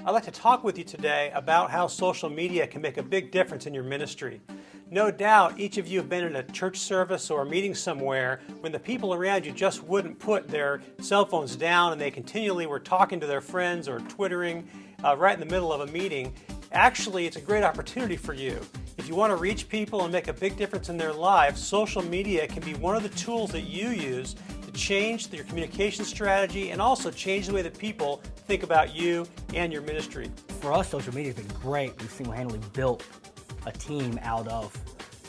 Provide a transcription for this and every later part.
I'd like to talk with you today about how social media can make a big difference in your ministry. No doubt each of you have been in a church service or a meeting somewhere when the people around you just wouldn't put their cell phones down and they continually were talking to their friends or twittering right in the middle of a meeting. Actually, it's a great opportunity for you. If you want to reach people and make a big difference in their lives, social media can be one of the tools that you use to change your communication strategy and also change the way that people think about you and your ministry. For us, social media has been great. We've single-handedly built a team out of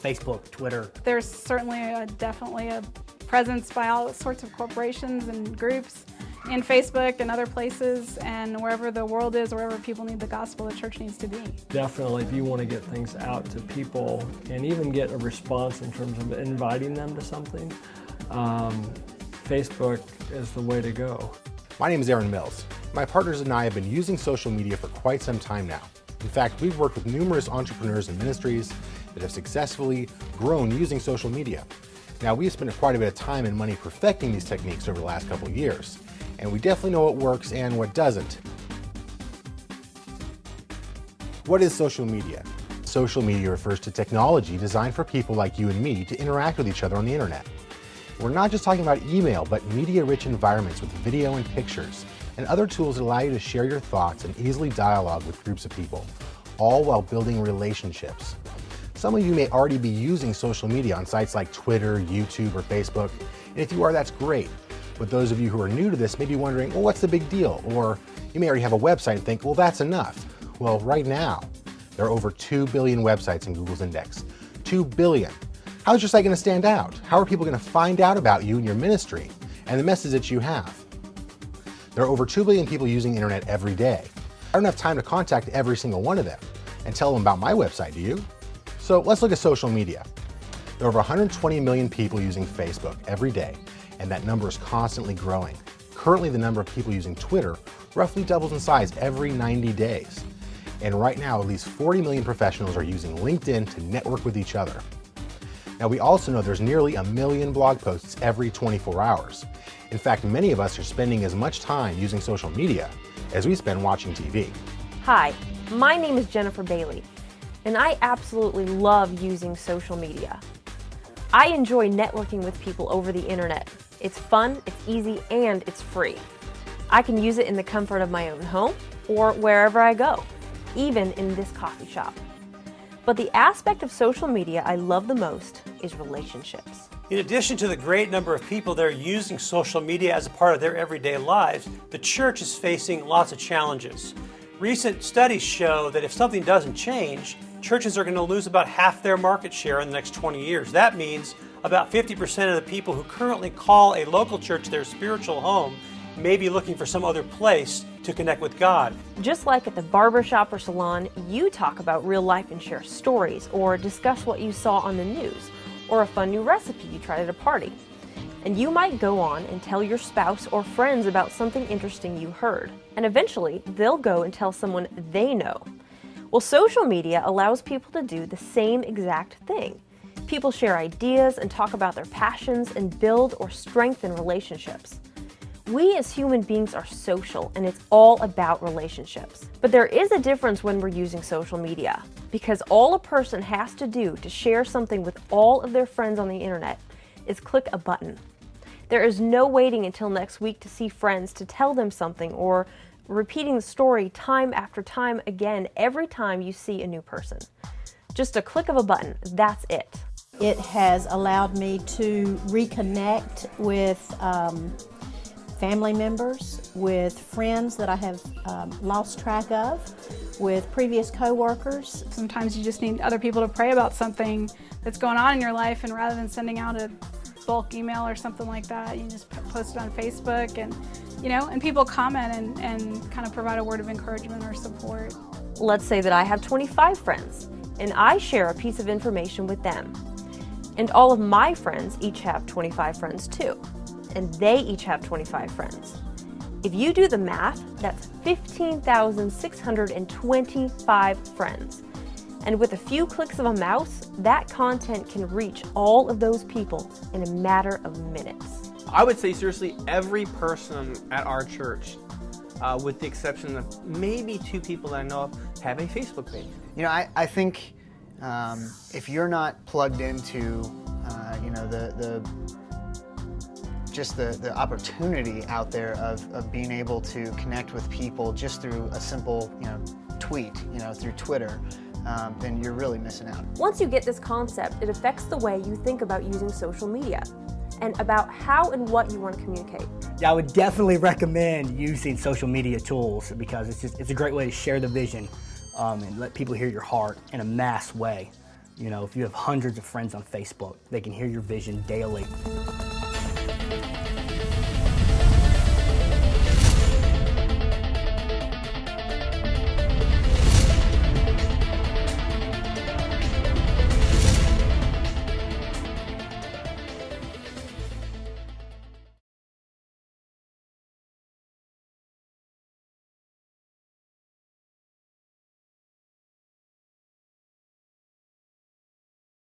Facebook, Twitter. There's certainly definitely a presence by all sorts of corporations and groups in Facebook and other places, and wherever the world is, wherever people need the gospel, the church needs to be. Definitely, if you want to get things out to people and even get a response in terms of inviting them to something, Facebook is the way to go. My name is Aaron Mills. My partners and I have been using social media for quite some time now. In fact, we've worked with numerous entrepreneurs and ministries that have successfully grown using social media. Now, we've spent quite a bit of time and money perfecting these techniques over the last couple of years, and we definitely know what works and what doesn't. What is social media? Social media refers to technology designed for people like you and me to interact with each other on the internet. We're not just talking about email, but media-rich environments with video and pictures, and other tools that allow you to share your thoughts and easily dialogue with groups of people, all while building relationships. Some of you may already be using social media on sites like Twitter, YouTube, or Facebook, and if you are, that's great. But those of you who are new to this may be wondering, well, what's the big deal? Or you may already have a website and think, well, that's enough. Well, right now, there are over 2 billion websites in Google's index. 2 billion. How is your site going to stand out? How are people going to find out about you and your ministry and the message that you have? There are over 2 billion people using the internet every day. I don't have time to contact every single one of them and tell them about my website, do you? So let's look at social media. There are over 120 million people using Facebook every day, and that number is constantly growing. Currently, the number of people using Twitter roughly doubles in size every 90 days. And right now, at least 40 million professionals are using LinkedIn to network with each other. Now, we also know there's nearly 1 million blog posts every 24 hours. In fact, many of us are spending as much time using social media as we spend watching TV. Hi, my name is Jennifer Bailey, and I absolutely love using social media. I enjoy networking with people over the internet. It's fun, it's easy, and it's free. I can use it in the comfort of my own home or wherever I go, even in this coffee shop. But the aspect of social media I love the most is relationships. In addition to the great number of people that are using social media as a part of their everyday lives, the church is facing lots of challenges. Recent studies show that if something doesn't change, churches are going to lose about half their market share in the next 20 years. That means about 50% of the people who currently call a local church their spiritual home may be looking for some other place to connect with God. Just like at the barbershop or salon, you talk about real life and share stories, or discuss what you saw on the news, or a fun new recipe you tried at a party. And you might go on and tell your spouse or friends about something interesting you heard, and eventually they'll go and tell someone they know. Well, social media allows people to do the same exact thing. People share ideas and talk about their passions and build or strengthen relationships. We as human beings are social, and it's all about relationships. But there is a difference when we're using social media, because all a person has to do to share something with all of their friends on the internet is click a button. There is no waiting until next week to see friends to tell them something, or repeating the story time after time again every time you see a new person. Just a click of a button, that's it. It has allowed me to reconnect with family members, with friends that I have lost track of, with previous co-workers. Sometimes you just need other people to pray about something that's going on in your life, and rather than sending out a bulk email or something like that, you just post it on Facebook, and people comment and kind of provide a word of encouragement or support. Let's say that I have 25 friends, and I share a piece of information with them. And all of my friends each have 25 friends too. And they each have 25 friends. If you do the math, that's 15,625 friends. And with a few clicks of a mouse, that content can reach all of those people in a matter of minutes. I would say seriously, every person at our church with the exception of maybe 2 people that I know of have a Facebook page. You know, I think if you're not plugged into, you know, the opportunity out there of being able to connect with people just through a simple, you know, tweet, you know, through Twitter, then you're really missing out. Once you get this concept, it affects the way you think about using social media and about how and what you want to communicate. Yeah, I would definitely recommend using social media tools because it's a great way to share the vision and let people hear your heart in a mass way. You know, if you have hundreds of friends on Facebook, they can hear your vision daily.